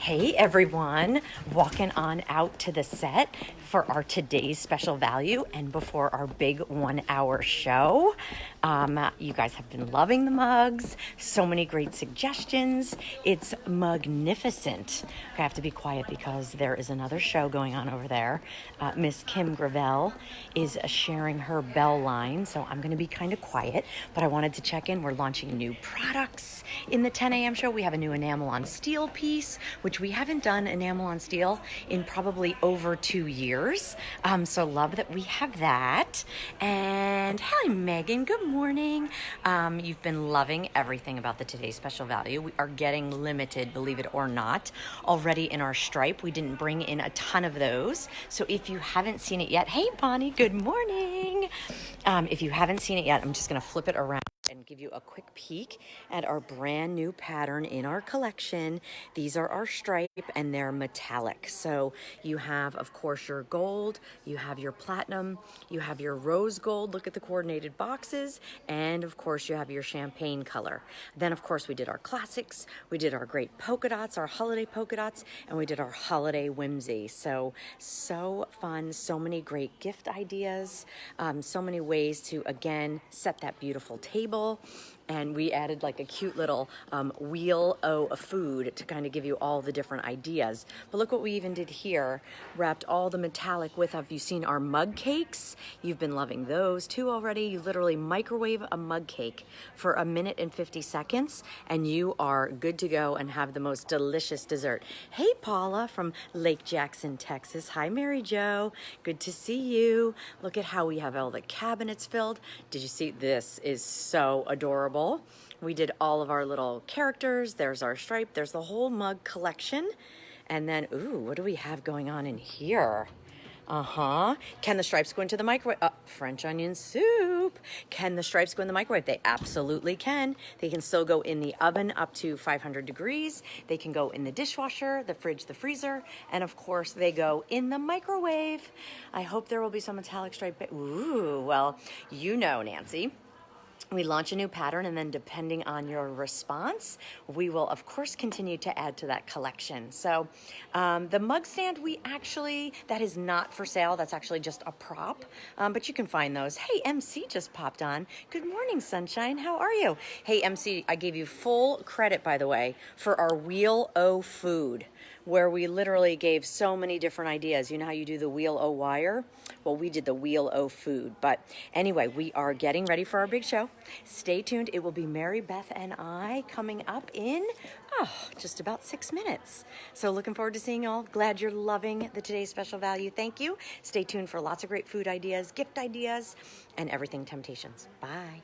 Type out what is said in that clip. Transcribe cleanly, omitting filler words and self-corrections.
Hey everyone, walking on out to the set for our today's special value and before our big 1 hour show. You guys have been loving the mugs, so many great suggestions. It's magnificent. I have to be quiet because there is another show going on over there. Miss Kim Gravel is sharing her bell line, so I'm going to be kind of quiet, but I wanted to check in. We're launching new products in the 10 a.m. show. We have a new enamel on steel piece, which we haven't done enamel on steel in probably over 2 years. So love that we have that. And hi, Megan. Good morning. You've been loving everything about the Today's Special Value. We are getting limited, believe it or not, already in our stripe. We didn't bring in a ton of those. So if you haven't seen it yet, hey, Bonnie, good morning. If you haven't seen it yet, I'm just going to flip it around and give you a quick peek at our brand new pattern in our collection. These are our stripe and they're metallic. So you have, of course, your gold, you have your platinum, you have your rose gold, look at the coordinated boxes, and of course you have your champagne color. Then of course we did our classics, we did our great polka dots, our holiday polka dots, and we did our holiday whimsy. So fun, so many great gift ideas, so many ways to, again, set that beautiful table. And we added like a cute little wheel of food to kind of give you all the different ideas. But look what we even did here. Wrapped all the metallic with, have you seen our mug cakes? You've been loving those too already. You literally microwave a mug cake for 1 minute and 50 seconds and you are good to go and have the most delicious dessert. Hey, Paula from Lake Jackson, Texas. Hi, Mary Jo. Good to see you. Look at how we have all the cabinets filled. Did you see? This is so adorable. We did all of our little characters. There's our stripe. There's the whole mug collection. And then, ooh, what do we have going on in here? Can the stripes go into the microwave? French onion soup. Can the stripes go in the microwave? They absolutely can. They can still go in the oven up to 500 degrees. They can go in the dishwasher, the fridge, the freezer, and of course they go in the microwave. I hope there will be some metallic stripe. Ooh, well, you know, Nancy. We launch a new pattern, and then depending on your response, we will, of course, continue to add to that collection. So the mug stand, that is not for sale. That's actually just a prop, but you can find those. Hey, MC just popped on. Good morning, sunshine. How are you? Hey, MC, I gave you full credit, by the way, for our Wheel O food, where we literally gave so many different ideas. You know how you do the Wheel O wire? Well, we did the Wheel O food. But anyway, we are getting ready for our big show. Stay tuned. It will be Marybeth and I coming up in just about 6 minutes. So looking forward to seeing you all. Glad you're loving the Today's Special Value. Thank you. Stay tuned for lots of great food ideas, gift ideas, and everything Temptations. Bye.